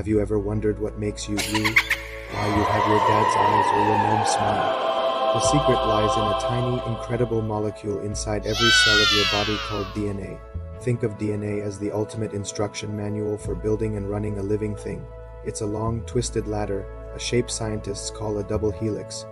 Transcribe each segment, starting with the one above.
Have you ever wondered what makes you you? Why you have your dad's eyes or your mom's smile? The secret lies in a tiny, incredible molecule inside every cell of your body called DNA. Think of DNA as the ultimate instruction manual for building and running a living thing. It's a long, twisted ladder, a shape scientists call a double helix.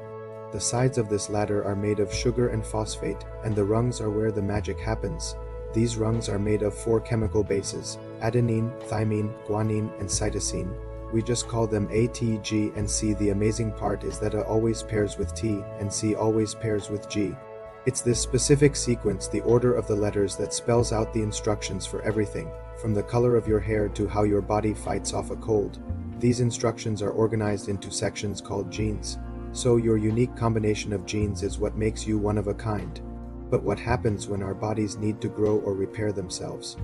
The sides of this ladder are made of sugar and phosphate, and the rungs are where the magic happens. These rungs are made of 4 chemical bases: adenine, thymine, guanine, and cytosine. We just call them A, T, G, and C. The amazing part is that A always pairs with T, and C always pairs with G. It's this specific sequence, the order of the letters, that spells out the instructions for everything, from the color of your hair to how your body fights off a cold. These instructions are organized into sections called genes. So your unique combination of genes is what makes you one of a kind. But what happens when our bodies need to grow or repair themselves?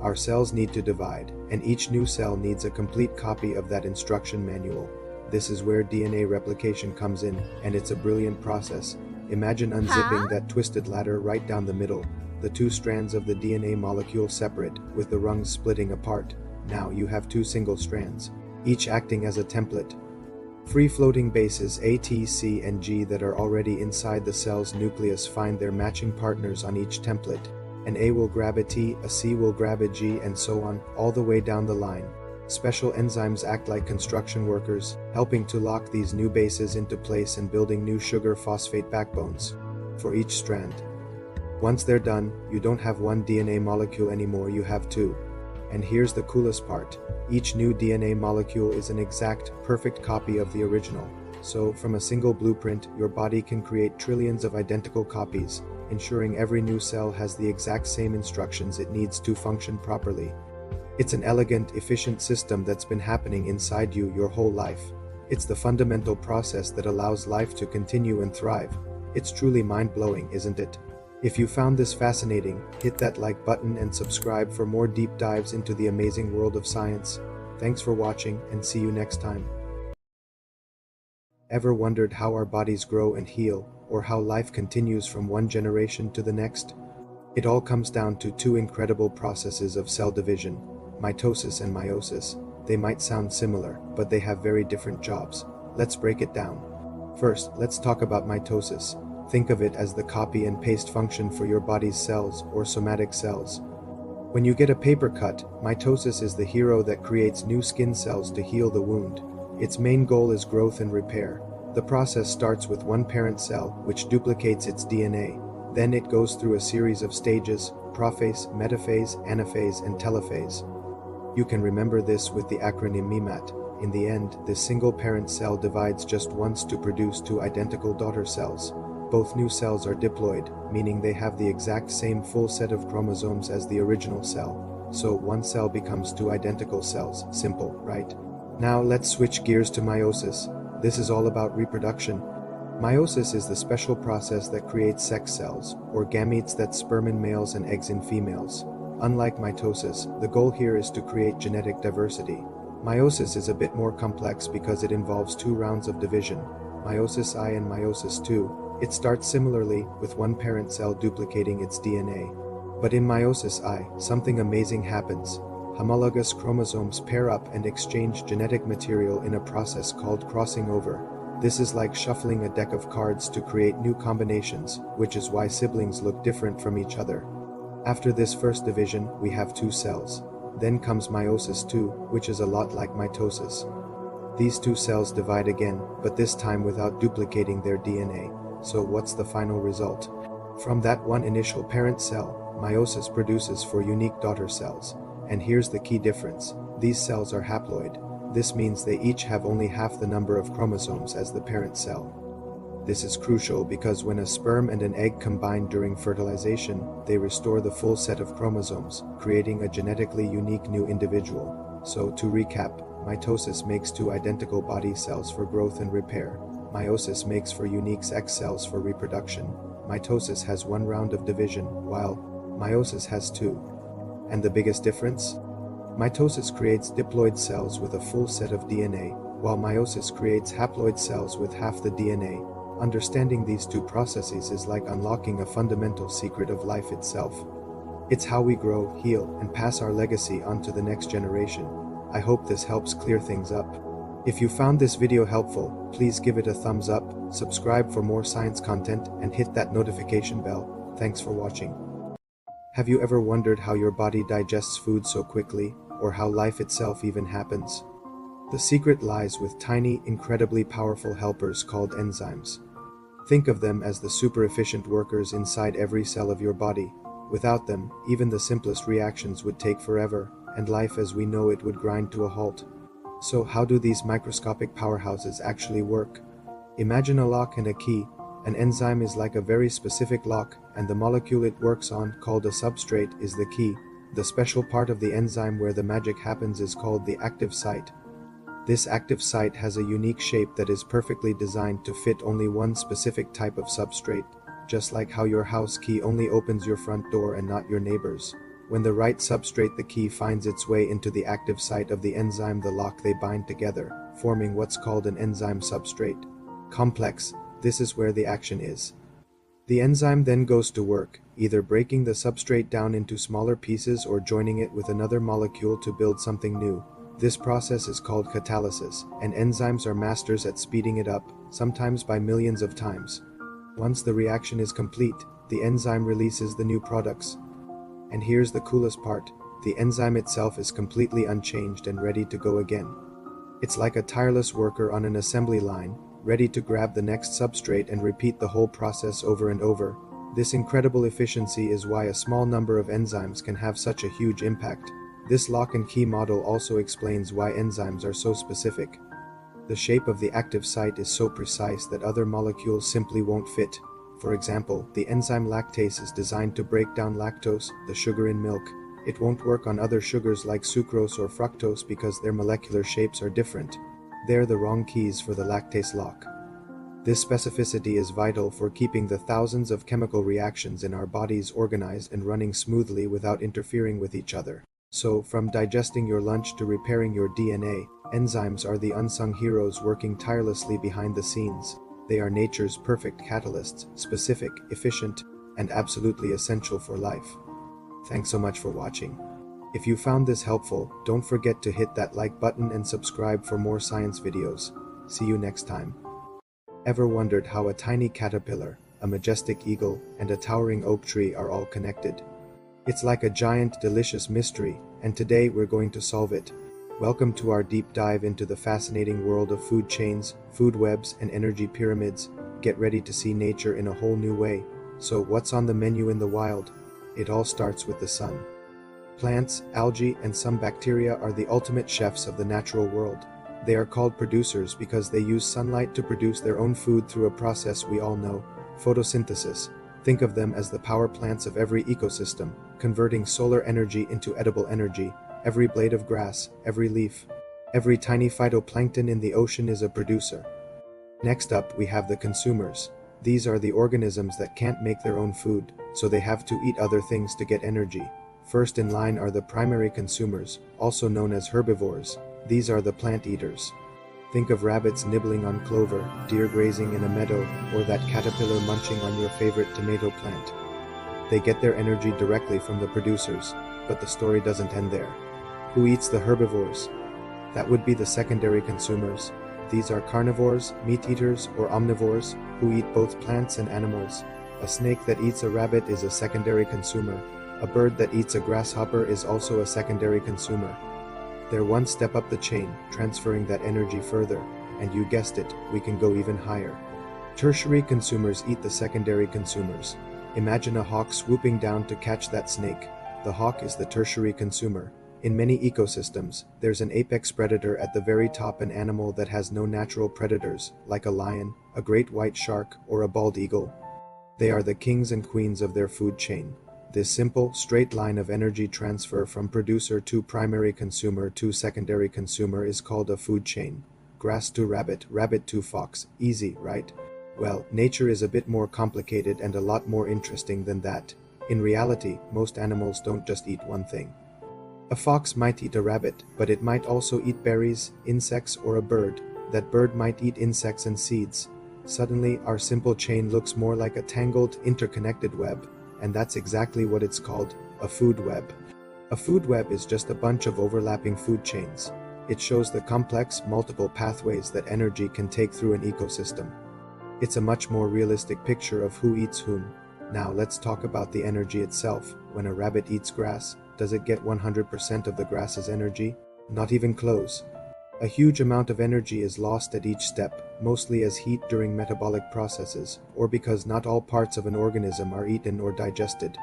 Our cells need to divide, and each new cell needs a complete copy of that instruction manual. This is where DNA replication comes in, and it's a brilliant process. Imagine unzipping that twisted ladder right down the middle. The 2 strands of the DNA molecule separate, with the rungs splitting apart. Now you have 2 single strands, each acting as a template. Free-floating bases A, T, C, and G that are already inside the cell's nucleus find their matching partners on each template. An A will grab a T, a C will grab a G, and so on, all the way down the line. Special enzymes act like construction workers, helping to lock these new bases into place and building new sugar-phosphate backbones for each strand. Once they're done, you don't have 1 DNA molecule anymore, you have 2. And here's the coolest part. Each new DNA molecule is an exact, perfect copy of the original. So, from a single blueprint, your body can create trillions of identical copies, ensuring every new cell has the exact same instructions it needs to function properly. It's an elegant, efficient system that's been happening inside you your whole life. It's the fundamental process that allows life to continue and thrive. It's truly mind-blowing, isn't it? If you found this fascinating, hit that like button and subscribe for more deep dives into the amazing world of science. Thanks for watching, and see you next time. Ever wondered how our bodies grow and heal, or how life continues from one generation to the next? It all comes down to 2 incredible processes of cell division: mitosis and meiosis. They might sound similar, but they have very different jobs. Let's break it down. First, let's talk about mitosis. Think of it as the copy and paste function for your body's cells, or somatic cells. When you get a paper cut, mitosis is the hero that creates new skin cells to heal the wound. Its main goal is growth and repair. The process starts with 1 parent cell, which duplicates its DNA. Then it goes through a series of stages: prophase, metaphase, anaphase, and telophase. You can remember this with the acronym MEMAT. In the end, this single parent cell divides just once to produce 2 identical daughter cells. Both new cells are diploid, meaning they have the exact same full set of chromosomes as the original cell. So 1 cell becomes 2 identical cells. Simple, right? Now let's switch gears to meiosis. This is all about reproduction. Meiosis is the special process that creates sex cells, or gametes that sperm in males and eggs in females. Unlike mitosis, the goal here is to create genetic diversity. Meiosis is a bit more complex because it involves 2 rounds of division: meiosis I and meiosis II. It starts similarly, with 1 parent cell duplicating its DNA. But in meiosis I, something amazing happens. Homologous chromosomes pair up and exchange genetic material in a process called crossing over. This is like shuffling a deck of cards to create new combinations, which is why siblings look different from each other. After this first division, we have 2 cells. Then comes meiosis II, which is a lot like mitosis. These 2 cells divide again, but this time without duplicating their DNA. So what's the final result? From that 1 initial parent cell, meiosis produces 4 unique daughter cells. And here's the key difference: these cells are haploid. This means they each have only half the number of chromosomes as the parent cell. This is crucial because when a sperm and an egg combine during fertilization, they restore the full set of chromosomes, creating a genetically unique new individual. So to recap, mitosis makes 2 identical body cells for growth and repair. Meiosis makes for unique sex cells for reproduction. Mitosis has 1 round of division, while meiosis has 2. And the biggest difference? Mitosis creates diploid cells with a full set of DNA, while meiosis creates haploid cells with half the DNA. Understanding these 2 processes is like unlocking a fundamental secret of life itself. It's how we grow, heal, and pass our legacy on to the next generation. I hope this helps clear things up. If you found this video helpful, please give it a thumbs up, subscribe for more science content, and hit that notification bell. Thanks for watching. Have you ever wondered how your body digests food so quickly, or how life itself even happens? The secret lies with tiny, incredibly powerful helpers called enzymes. Think of them as the super efficient workers inside every cell of your body. Without them, even the simplest reactions would take forever, and life as we know it would grind to a halt. So how do these microscopic powerhouses actually work? Imagine a lock and a key. An enzyme is like a very specific lock, and the molecule it works on, called a substrate, is the key. The special part of the enzyme where the magic happens is called the active site. This active site has a unique shape that is perfectly designed to fit only one specific type of substrate, just like how your house key only opens your front door and not your neighbor's. When the right substrate, the key, finds its way into the active site of the enzyme, the lock, they bind together, forming what's called an enzyme substrate complex. This is where the action is. The enzyme then goes to work, either breaking the substrate down into smaller pieces or joining it with another molecule to build something new. This process is called catalysis, and enzymes are masters at speeding it up, sometimes by millions of times. Once the reaction is complete, the enzyme releases the new products. And here's the coolest part: the enzyme itself is completely unchanged and ready to go again. It's like a tireless worker on an assembly line, ready to grab the next substrate and repeat the whole process over and over. This incredible efficiency is why a small number of enzymes can have such a huge impact. This lock and key model also explains why enzymes are so specific. The shape of the active site is so precise that other molecules simply won't fit. For example, the enzyme lactase is designed to break down lactose, the sugar in milk. It won't work on other sugars like sucrose or fructose because their molecular shapes are different. They're the wrong keys for the lactase lock. This specificity is vital for keeping the thousands of chemical reactions in our bodies organized and running smoothly without interfering with each other. So, from digesting your lunch to repairing your DNA, enzymes are the unsung heroes working tirelessly behind the scenes. They are nature's perfect catalysts, specific, efficient, and absolutely essential for life. Thanks so much for watching. If you found this helpful, don't forget to hit that like button and subscribe for more science videos. See you next time. Ever wondered how a tiny caterpillar, a majestic eagle, and a towering oak tree are all connected? It's like a giant, delicious mystery, and today we're going to solve it. Welcome to our deep dive into the fascinating world of food chains, food webs, and energy pyramids. Get ready to see nature in a whole new way. So what's on the menu in the wild? It all starts with the sun. Plants, algae, and some bacteria are the ultimate chefs of the natural world. They are called producers because they use sunlight to produce their own food through a process we all know: photosynthesis. Think of them as the power plants of every ecosystem, converting solar energy into edible energy. Every blade of grass, every leaf, every tiny phytoplankton in the ocean is a producer. Next up, we have the consumers. These are the organisms that can't make their own food, so they have to eat other things to get energy. First in line are the primary consumers, also known as herbivores. These are the plant eaters. Think of rabbits nibbling on clover, deer grazing in a meadow, or that caterpillar munching on your favorite tomato plant. They get their energy directly from the producers, but the story doesn't end there. Who eats the herbivores? That would be the secondary consumers. These are carnivores, meat eaters, or omnivores, who eat both plants and animals. A snake that eats a rabbit is a secondary consumer. A bird that eats a grasshopper is also a secondary consumer. They're one step up the chain, transferring that energy further, and you guessed it, we can go even higher. Tertiary consumers eat the secondary consumers. Imagine a hawk swooping down to catch that snake. The hawk is the tertiary consumer. In many ecosystems, there's an apex predator at the very top, an animal that has no natural predators, like a lion, a great white shark, or a bald eagle. They are the kings and queens of their food chain. This simple, straight line of energy transfer from producer to primary consumer to secondary consumer is called a food chain. Grass to rabbit, rabbit to fox. Easy, right? Well, nature is a bit more complicated and a lot more interesting than that. In reality, most animals don't just eat one thing. A fox might eat a rabbit, but it might also eat berries, insects, or a bird. That bird might eat insects and seeds. Suddenly, our simple chain looks more like a tangled, interconnected web. And that's exactly what it's called, a food web. A food web is just a bunch of overlapping food chains. It shows the complex, multiple pathways that energy can take through an ecosystem. It's a much more realistic picture of who eats whom. Now let's talk about the energy itself. When a rabbit eats grass, does it get 100% of the grass's energy? Not even close. A huge amount of energy is lost at each step, mostly as heat during metabolic processes, or because not all parts of an organism are eaten or digested.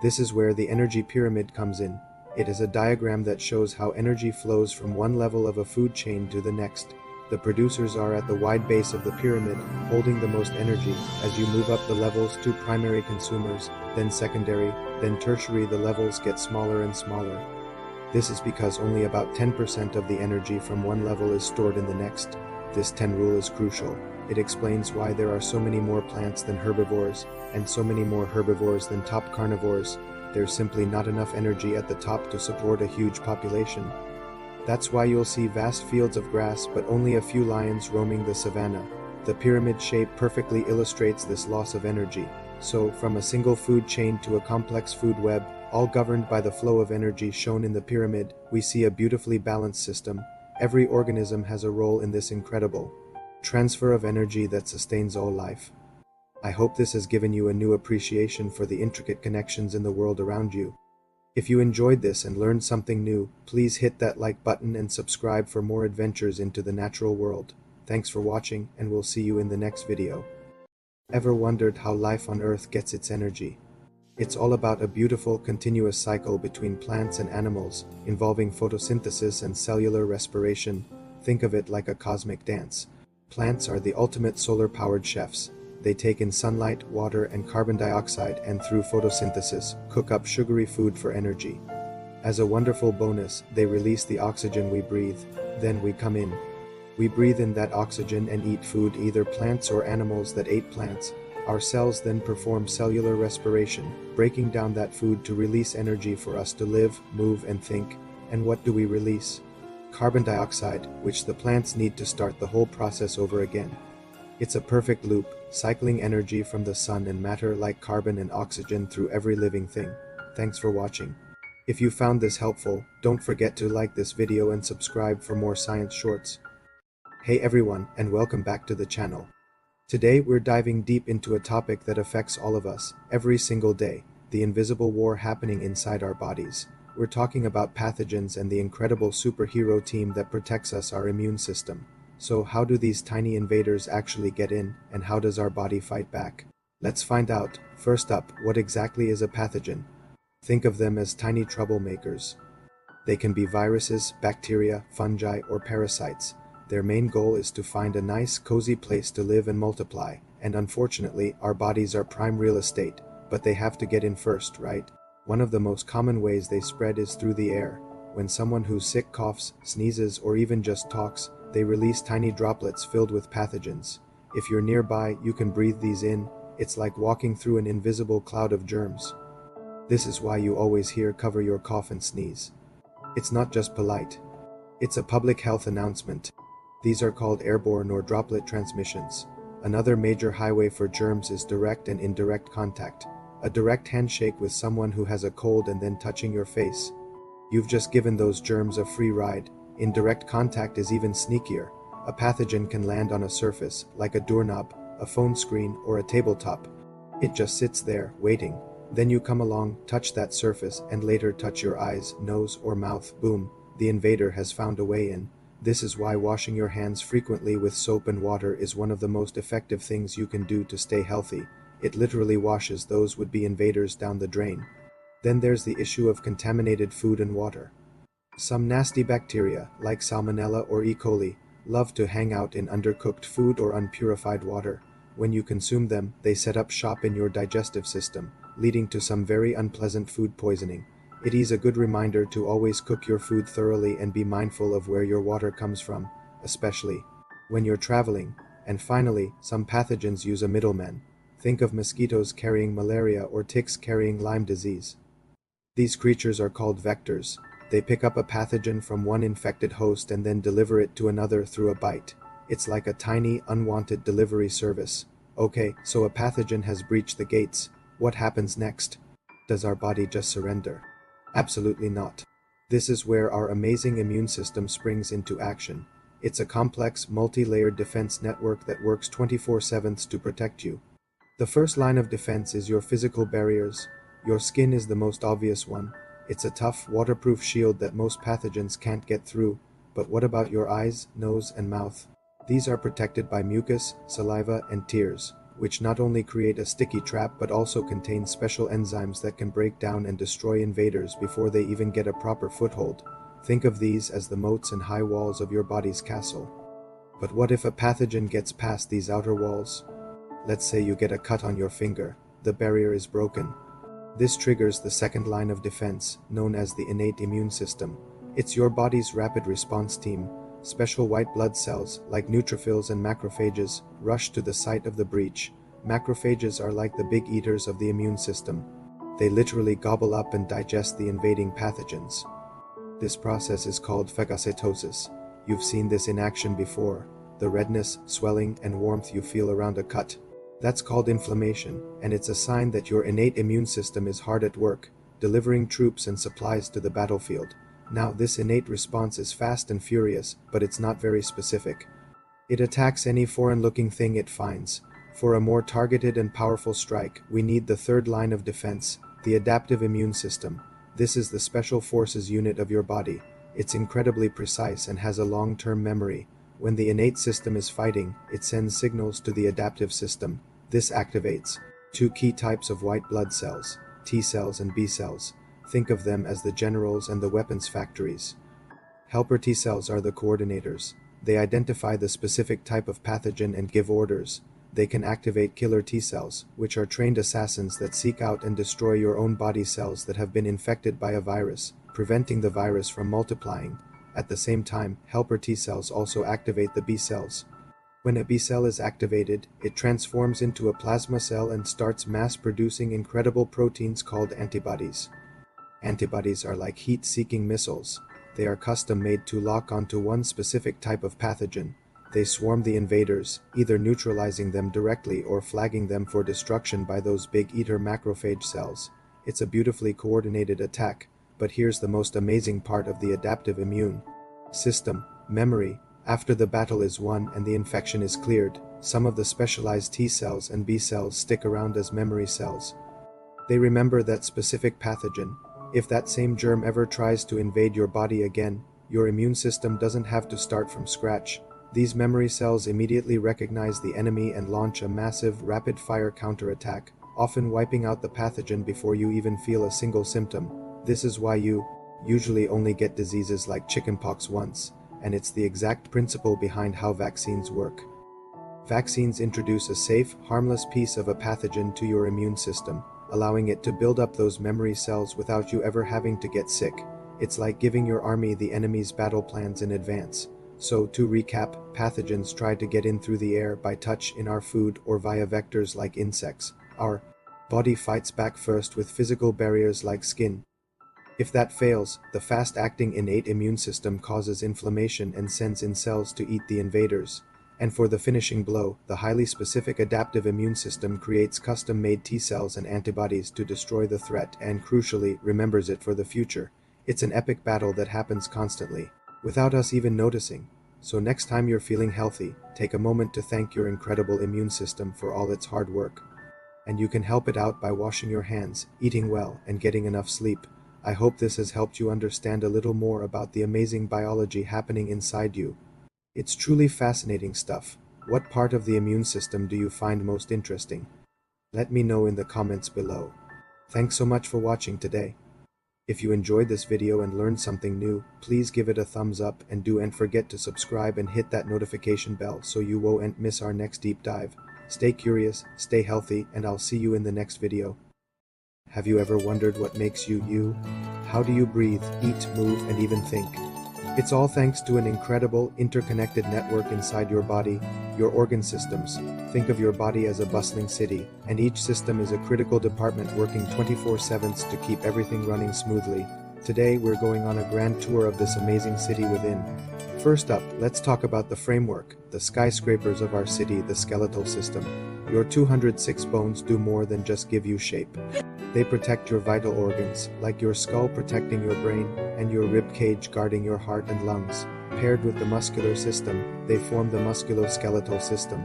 This is where the energy pyramid comes in. It is a diagram that shows how energy flows from one level of a food chain to the next. The producers are at the wide base of the pyramid, holding the most energy. As you move up the levels to primary consumers, then secondary, then tertiary, the levels get smaller and smaller. This is because only about 10% of the energy from one level is stored in the next. This 10 rule is crucial. It explains why there are so many more plants than herbivores, and so many more herbivores than top carnivores. There's simply not enough energy at the top to support a huge population. That's why you'll see vast fields of grass but only a few lions roaming the savanna. The pyramid shape perfectly illustrates this loss of energy. So, from a single food chain to a complex food web, all governed by the flow of energy shown in the pyramid, we see a beautifully balanced system. Every organism has a role in this incredible transfer of energy that sustains all life. I hope this has given you a new appreciation for the intricate connections in the world around you. If you enjoyed this and learned something new, please hit that like button and subscribe for more adventures into the natural world. Thanks for watching, and we'll see you in the next video. Ever wondered how life on Earth gets its energy? It's all about a beautiful, continuous cycle between plants and animals, involving photosynthesis and cellular respiration. Think of it like a cosmic dance. Plants are the ultimate solar-powered chefs. They take in sunlight, water, and carbon dioxide and through photosynthesis, cook up sugary food for energy. As a wonderful bonus, they release the oxygen we breathe. Then we come in. We breathe in that oxygen and eat food, either plants or animals that ate plants. Our cells then perform cellular respiration, breaking down that food to release energy for us to live, move, and think. And what do we release? Carbon dioxide, which the plants need to start the whole process over again. It's a perfect loop, cycling energy from the sun and matter like carbon and oxygen through every living thing. Thanks for watching. If you found this helpful, don't forget to like this video and subscribe for more science shorts. Hey everyone, and welcome back to the channel. Today we're diving deep into a topic that affects all of us, every single day, the invisible war happening inside our bodies. We're talking about pathogens and the incredible superhero team that protects us, our immune system. So how do these tiny invaders actually get in, and how does our body fight back? Let's find out. First up, what exactly is a pathogen? Think of them as tiny troublemakers. They can be viruses, bacteria, fungi, or parasites. Their main goal is to find a nice, cozy place to live and multiply, and unfortunately, our bodies are prime real estate, but they have to get in first, right? One of the most common ways they spread is through the air. When someone who's sick coughs, sneezes, or even just talks, they release tiny droplets filled with pathogens. If you're nearby, you can breathe these in. It's like walking through an invisible cloud of germs. This is why you always hear "cover your cough and sneeze." It's not just polite. It's a public health announcement. These are called airborne or droplet transmissions. Another major highway for germs is direct and indirect contact. A direct handshake with someone who has a cold and then touching your face. You've just given those germs a free ride. Indirect contact is even sneakier. A pathogen can land on a surface, like a doorknob, a phone screen, or a tabletop. It just sits there, waiting. Then you come along, touch that surface, and later touch your eyes, nose, or mouth. Boom, the invader has found a way in. This is why washing your hands frequently with soap and water is one of the most effective things you can do to stay healthy. It literally washes those would-be invaders down the drain. Then there's the issue of contaminated food and water. Some nasty bacteria, like Salmonella or E. coli, love to hang out in undercooked food or unpurified water. When you consume them, they set up shop in your digestive system, leading to some very unpleasant food poisoning. It is a good reminder to always cook your food thoroughly and be mindful of where your water comes from, especially when you're traveling. And finally, some pathogens use a middleman. Think of mosquitoes carrying malaria or ticks carrying Lyme disease. These creatures are called vectors. They pick up a pathogen from one infected host and then deliver it to another through a bite. It's like a tiny, unwanted delivery service. Okay, so a pathogen has breached the gates. What happens next? Does our body just surrender? Absolutely not. This is where our amazing immune system springs into action. It's a complex, multi-layered defense network that works 24/7 to protect you. The first line of defense is your physical barriers. Your skin is the most obvious one. It's a tough, waterproof shield that most pathogens can't get through. But what about your eyes, nose, and mouth? These are protected by mucus, saliva, and tears, which not only create a sticky trap but also contain special enzymes that can break down and destroy invaders before they even get a proper foothold. Think of these as the moats and high walls of your body's castle. But what if a pathogen gets past these outer walls? Let's say you get a cut on your finger. The barrier is broken. This triggers the second line of defense, known as the innate immune system. It's your body's rapid response team. Special white blood cells, like neutrophils and macrophages, rush to the site of the breach. Macrophages are like the big eaters of the immune system. They literally gobble up and digest the invading pathogens. This process is called phagocytosis. You've seen this in action before. The redness, swelling, and warmth you feel around a cut. That's called inflammation, and it's a sign that your innate immune system is hard at work, delivering troops and supplies to the battlefield. Now, this innate response is fast and furious, but it's not very specific. It attacks any foreign-looking thing it finds. For a more targeted and powerful strike, we need the third line of defense, the adaptive immune system. This is the special forces unit of your body. It's incredibly precise and has a long-term memory. When the innate system is fighting, it sends signals to the adaptive system. This activates two key types of white blood cells, T cells and B cells. Think of them as the generals and the weapons factories. Helper T cells are the coordinators. They identify the specific type of pathogen and give orders. They can activate killer T cells, which are trained assassins that seek out and destroy your own body cells that have been infected by a virus, preventing the virus from multiplying. At the same time, helper T cells also activate the B cells. When a B cell is activated, it transforms into a plasma cell and starts mass-producing incredible proteins called antibodies. Antibodies are like heat-seeking missiles. They are custom-made to lock onto one specific type of pathogen. They swarm the invaders, either neutralizing them directly or flagging them for destruction by those big eater macrophage cells. It's a beautifully coordinated attack, but here's the most amazing part of the adaptive immune system: memory. After the battle is won and the infection is cleared, some of the specialized T cells and B cells stick around as memory cells. They remember that specific pathogen. If that same germ ever tries to invade your body again, your immune system doesn't have to start from scratch. These memory cells immediately recognize the enemy and launch a massive, rapid-fire counterattack, often wiping out the pathogen before you even feel a single symptom. This is why you usually only get diseases like chickenpox once, and it's the exact principle behind how vaccines work. Vaccines introduce a safe, harmless piece of a pathogen to your immune system, allowing it to build up those memory cells without you ever having to get sick. It's like giving your army the enemy's battle plans in advance. So, to recap, pathogens try to get in through the air by touch in our food or via vectors like insects. Our body fights back first with physical barriers like skin. If that fails, the fast-acting innate immune system causes inflammation and sends in cells to eat the invaders. And for the finishing blow, the highly specific adaptive immune system creates custom-made T cells and antibodies to destroy the threat and, crucially, remembers it for the future. It's an epic battle that happens constantly, without us even noticing. So next time you're feeling healthy, take a moment to thank your incredible immune system for all its hard work. And you can help it out by washing your hands, eating well, and getting enough sleep. I hope this has helped you understand a little more about the amazing biology happening inside you. It's truly fascinating stuff. What part of the immune system do you find most interesting? Let me know in the comments below. Thanks so much for watching today. If you enjoyed this video and learned something new, please give it a thumbs up and don't forget to subscribe and hit that notification bell so you won't miss our next deep dive. Stay curious, stay healthy, and I'll see you in the next video. Have you ever wondered what makes you you? How do you breathe, eat, move, and even think? It's all thanks to an incredible, interconnected network inside your body, your organ systems. Think of your body as a bustling city, and each system is a critical department working 24/7 to keep everything running smoothly. Today, we're going on a grand tour of this amazing city within. First up, let's talk about the framework, the skyscrapers of our city, the skeletal system. Your 206 bones do more than just give you shape. They protect your vital organs, like your skull protecting your brain, and your rib cage guarding your heart and lungs. Paired with the muscular system, they form the musculoskeletal system.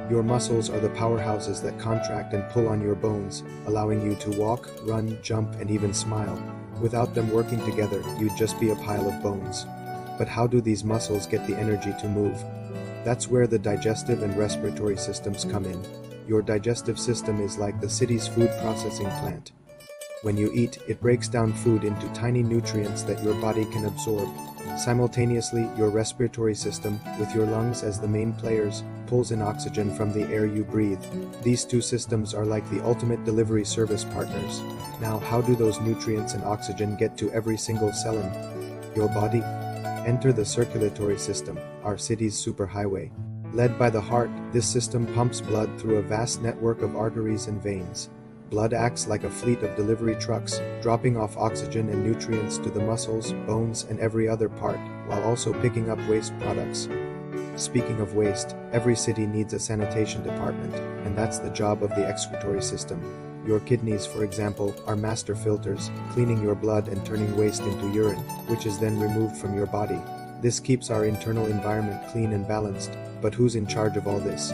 Your muscles are the powerhouses that contract and pull on your bones, allowing you to walk, run, jump, and even smile. Without them working together, you'd just be a pile of bones. But how do these muscles get the energy to move? That's where the digestive and respiratory systems come in. Your digestive system is like the city's food processing plant. When you eat, it breaks down food into tiny nutrients that your body can absorb. Simultaneously, your respiratory system, with your lungs as the main players, pulls in oxygen from the air you breathe. These two systems are like the ultimate delivery service partners. Now, how do those nutrients and oxygen get to every single cell in your body? Enter the circulatory system, our city's superhighway. Led by the heart, this system pumps blood through a vast network of arteries and veins. Blood acts like a fleet of delivery trucks, dropping off oxygen and nutrients to the muscles, bones, and every other part, while also picking up waste products. Speaking of waste, every city needs a sanitation department, and that's the job of the excretory system. Your kidneys, for example, are master filters, cleaning your blood and turning waste into urine, which is then removed from your body. This keeps our internal environment clean and balanced. But who's in charge of all this?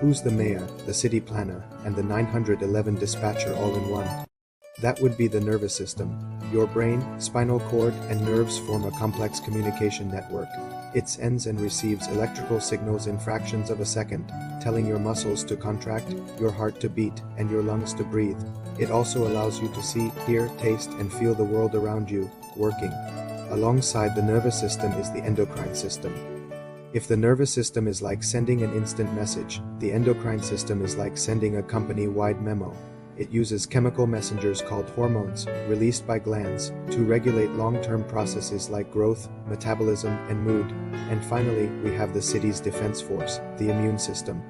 Who's the mayor, the city planner, and the 911 dispatcher all in one? That would be the nervous system. Your brain, spinal cord, and nerves form a complex communication network. It sends and receives electrical signals in fractions of a second, telling your muscles to contract, your heart to beat, and your lungs to breathe. It also allows you to see, hear, taste, and feel the world around you, working. Alongside the nervous system is the endocrine system. If the nervous system is like sending an instant message, the endocrine system is like sending a company-wide memo. It uses chemical messengers called hormones, released by glands, to regulate long-term processes like growth, metabolism, and mood. And finally, we have the city's defense force, the immune system.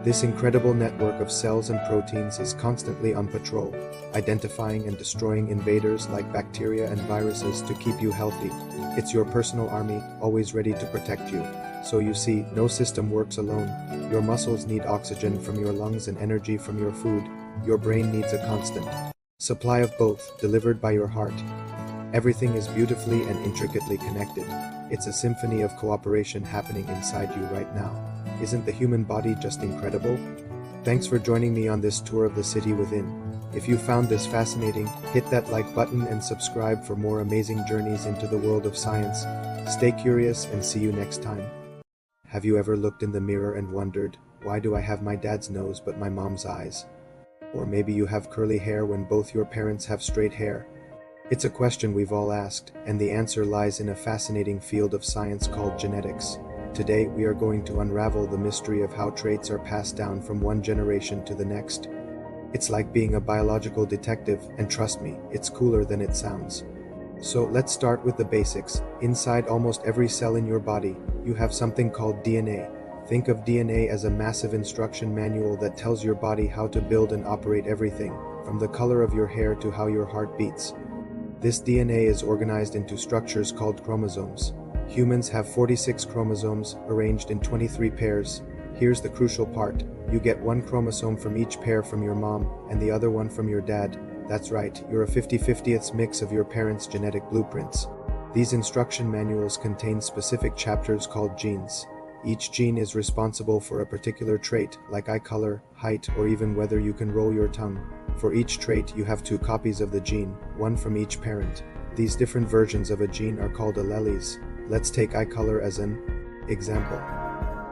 This incredible network of cells and proteins is constantly on patrol, identifying and destroying invaders like bacteria and viruses to keep you healthy. It's your personal army, always ready to protect you. So you see, no system works alone. Your muscles need oxygen from your lungs and energy from your food. Your brain needs a constant supply of both, delivered by your heart. Everything is beautifully and intricately connected. It's a symphony of cooperation happening inside you right now. Isn't the human body just incredible? Thanks for joining me on this tour of the city within. If you found this fascinating, hit that like button and subscribe for more amazing journeys into the world of science. Stay curious and see you next time. Have you ever looked in the mirror and wondered, why do I have my dad's nose but my mom's eyes? Or maybe you have curly hair when both your parents have straight hair. It's a question we've all asked, and the answer lies in a fascinating field of science called genetics. Today, we are going to unravel the mystery of how traits are passed down from one generation to the next. It's like being a biological detective, and trust me, it's cooler than it sounds. So let's start with the basics. Inside almost every cell in your body, you have something called DNA. Think of DNA as a massive instruction manual that tells your body how to build and operate everything, from the color of your hair to how your heart beats. This DNA is organized into structures called chromosomes. Humans have 46 chromosomes, arranged in 23 pairs. Here's the crucial part. You get one chromosome from each pair from your mom, and the other one from your dad. That's right, you're a 50/50th mix of your parents' genetic blueprints. These instruction manuals contain specific chapters called genes. Each gene is responsible for a particular trait, like eye color, height, or even whether you can roll your tongue. For each trait, you have 2 copies of the gene, one from each parent. These different versions of a gene are called alleles. Let's take eye color as an example.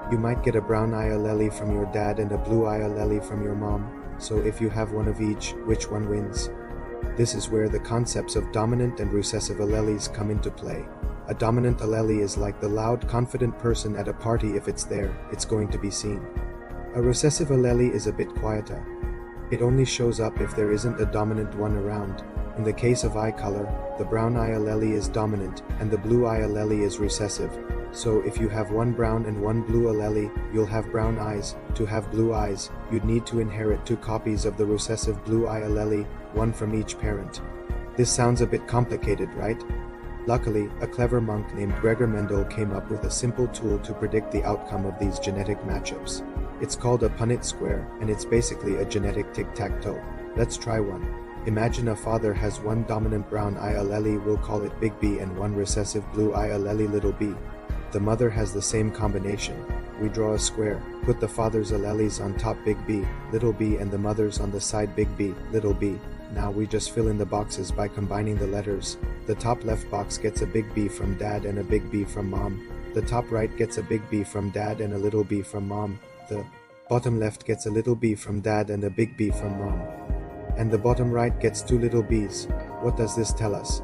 You might get a brown eye allele from your dad and a blue eye allele from your mom. So if you have one of each, which one wins? This is where the concepts of dominant and recessive alleles come into play. A dominant allele is like the loud, confident person at a party. If it's there, it's going to be seen. A recessive allele is a bit quieter. It only shows up if there isn't a dominant one around. In the case of eye color, the brown eye allele is dominant and the blue eye allele is recessive. So if you have one brown and one blue allele, you'll have brown eyes. To have blue eyes, you'd need to inherit 2 copies of the recessive blue eye allele, one from each parent. This sounds a bit complicated, right? Luckily, a clever monk named Gregor Mendel came up with a simple tool to predict the outcome of these genetic matchups. It's called a Punnett square, and it's basically a genetic tic-tac-toe. Let's try one. Imagine a father has one dominant brown eye allele, we'll call it big B, and one recessive blue eye allele, little b. The mother has the same combination. We draw a square, put the father's alleles on top, big B, little b, and the mother's on the side, big B, little b. Now we just fill in the boxes by combining the letters. The top left box gets a big B from dad and a big B from mom. The top right gets a big B from dad and a little b from mom. The bottom left gets a little b from dad and a big B from mom. And the bottom right gets two little b's. What does this tell us?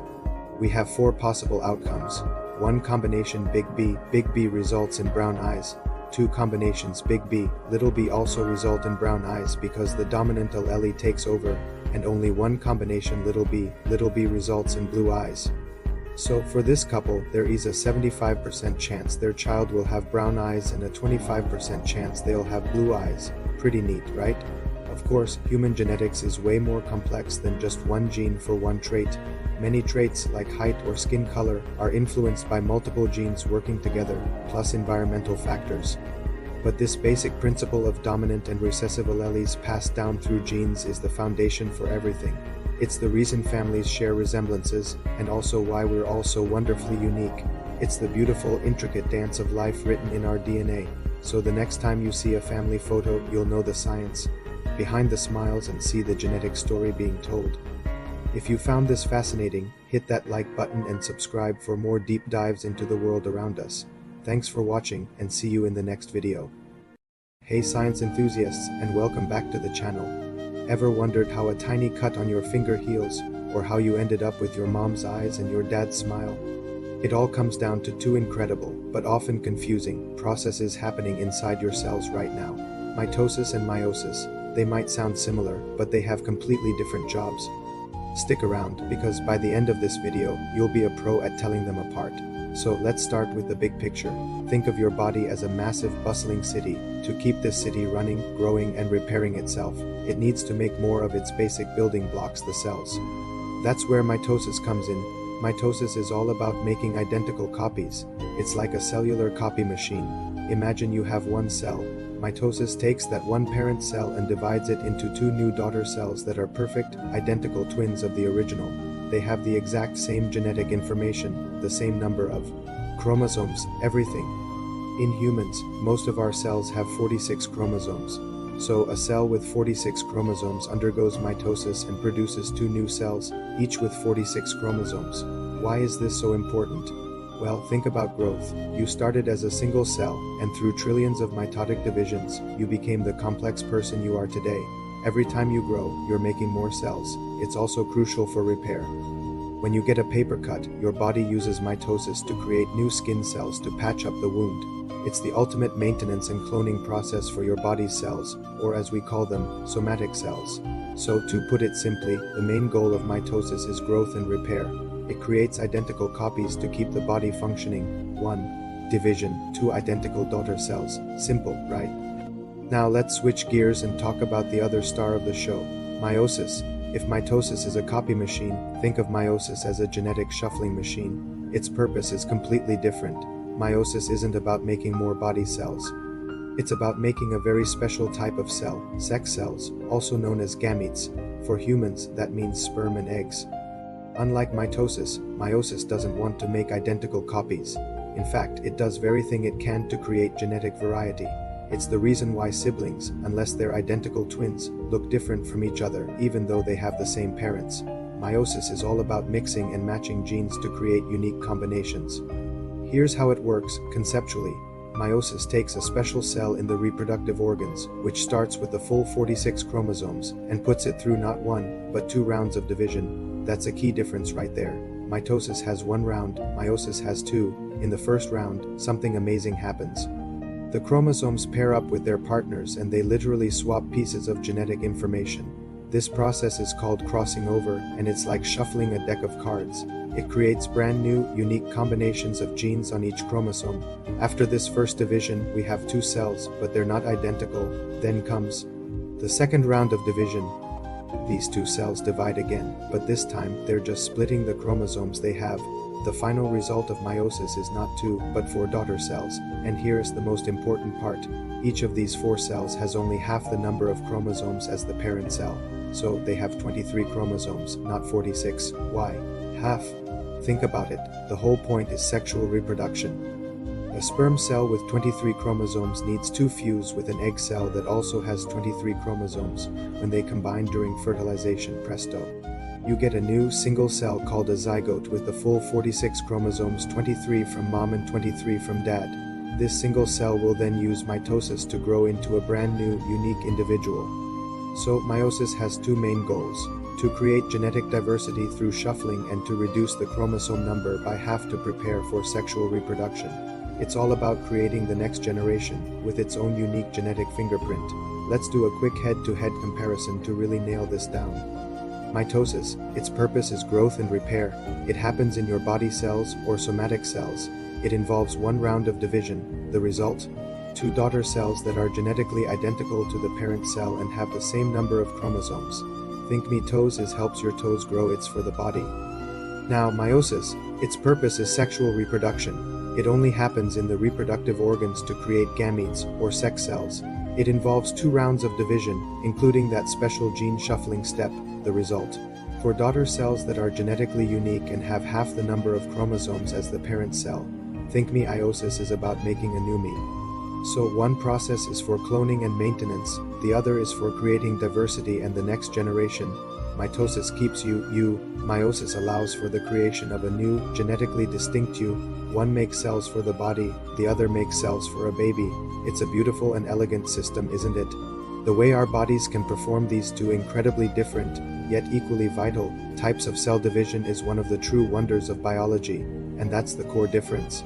We have four possible outcomes. One combination, big B results in brown eyes. Two combinations, big B, little b, also result in brown eyes because the dominant allele takes over, and only one combination, little b results in blue eyes. So for this couple, there is a 75% chance their child will have brown eyes and a 25% chance they'll have blue eyes. Pretty neat, right? Of course, human genetics is way more complex than just one gene for one trait. Many traits, like height or skin color, are influenced by multiple genes working together, plus environmental factors. But this basic principle of dominant and recessive alleles passed down through genes is the foundation for everything. It's the reason families share resemblances, and also why we're all so wonderfully unique. It's the beautiful, intricate dance of life written in our DNA. So the next time you see a family photo, you'll know the science behind the smiles and see the genetic story being told. If you found this fascinating, hit that like button and subscribe for more deep dives into the world around us. Thanks for watching, and see you in the next video. Hey science enthusiasts, and welcome back to the channel. Ever wondered how a tiny cut on your finger heals, or how you ended up with your mom's eyes and your dad's smile? It all comes down to two incredible, but often confusing, processes happening inside your cells right now. Mitosis and meiosis. They might sound similar, but they have completely different jobs. Stick around, because by the end of this video, you'll be a pro at telling them apart. So let's start with the big picture. Think of your body as a massive, bustling city. To keep this city running, growing, and repairing itself, it needs to make more of its basic building blocks, the cells. That's where mitosis comes in. Mitosis is all about making identical copies. It's like a cellular copy machine. Imagine you have one cell. Mitosis takes that one parent cell and divides it into two new daughter cells that are perfect, identical twins of the original. They have the exact same genetic information, the same number of chromosomes, everything. In humans, most of our cells have 46 chromosomes. So a cell with 46 chromosomes undergoes mitosis and produces two new cells, each with 46 chromosomes. Why is this so important? Well, think about growth. You started as a single cell, and through trillions of mitotic divisions, you became the complex person you are today. Every time you grow, you're making more cells. It's also crucial for repair. When you get a paper cut, your body uses mitosis to create new skin cells to patch up the wound. It's the ultimate maintenance and cloning process for your body's cells, or as we call them, somatic cells. So, to put it simply, the main goal of mitosis is growth and repair. It creates identical copies to keep the body functioning. 1. Division. 2 identical daughter cells. Simple, right? Now let's switch gears and talk about the other star of the show, meiosis. If mitosis is a copy machine, think of meiosis as a genetic shuffling machine. Its purpose is completely different. Meiosis isn't about making more body cells. It's about making a very special type of cell, sex cells, also known as gametes. For humans, that means sperm and eggs. Unlike mitosis, meiosis doesn't want to make identical copies. In fact, it does everything it can to create genetic variety. It's the reason why siblings, unless they're identical twins, look different from each other even though they have the same parents. Meiosis is all about mixing and matching genes to create unique combinations. Here's how it works, conceptually. Meiosis takes a special cell in the reproductive organs, which starts with the full 46 chromosomes, and puts it through not one, but 2 rounds of division. That's a key difference right there. Mitosis has 1 round, meiosis has 2. In the first round, something amazing happens. The chromosomes pair up with their partners and they literally swap pieces of genetic information. This process is called crossing over, and it's like shuffling a deck of cards. It creates brand new, unique combinations of genes on each chromosome. After this first division, we have 2 cells, but they're not identical. Then comes the second round of division. These 2 cells divide again, but this time they're just splitting the chromosomes they have. The final result of meiosis is not 2, but 4 daughter cells, and here is the most important part. Each of these 4 cells has only half the number of chromosomes as the parent cell, so they have 23 chromosomes, not 46. Why? Half? Think about it, the whole point is sexual reproduction. A sperm cell with 23 chromosomes needs to fuse with an egg cell that also has 23 chromosomes. When they combine during fertilization, presto, you get a new single cell called a zygote with the full 46 chromosomes, 23 from mom and 23 from dad. This single cell will then use mitosis to grow into a brand new, unique individual. So meiosis has 2 main goals: to create genetic diversity through shuffling and to reduce the chromosome number by half to prepare for sexual reproduction. It's all about creating the next generation, with its own unique genetic fingerprint. Let's do a quick head-to-head comparison to really nail this down. Mitosis, its purpose is growth and repair. It happens in your body cells or somatic cells. It involves 1 round of division. The result? 2 daughter cells that are genetically identical to the parent cell and have the same number of chromosomes. Think mitosis helps your toes grow, it's for the body. Now, meiosis, its purpose is sexual reproduction. It only happens in the reproductive organs to create gametes, or sex cells. It involves 2 rounds of division, including that special gene shuffling step. The result? 4 daughter cells that are genetically unique and have half the number of chromosomes as the parent cell. Think meiosis is about making a new me. So one process is for cloning and maintenance, the other is for creating diversity and the next generation. Mitosis keeps you. Meiosis allows for the creation of a new, genetically distinct you. One makes cells for the body, the other makes cells for a baby. It's a beautiful and elegant system, isn't it? The way our bodies can perform these 2 incredibly different, yet equally vital, types of cell division is one of the true wonders of biology, and that's the core difference.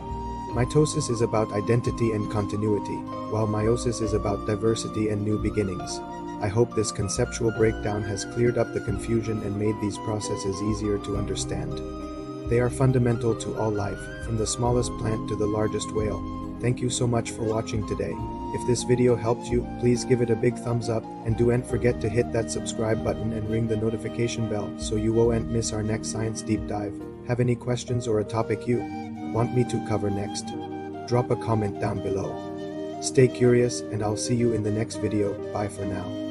Mitosis is about identity and continuity, while meiosis is about diversity and new beginnings. I hope this conceptual breakdown has cleared up the confusion and made these processes easier to understand. They are fundamental to all life, from the smallest plant to the largest whale. Thank you so much for watching today. If this video helped you, please give it a big thumbs up, and don't forget to hit that subscribe button and ring the notification bell so you won't miss our next science deep dive. Have any questions or a topic you want me to cover next? Drop a comment down below. Stay curious, and I'll see you in the next video. Bye for now.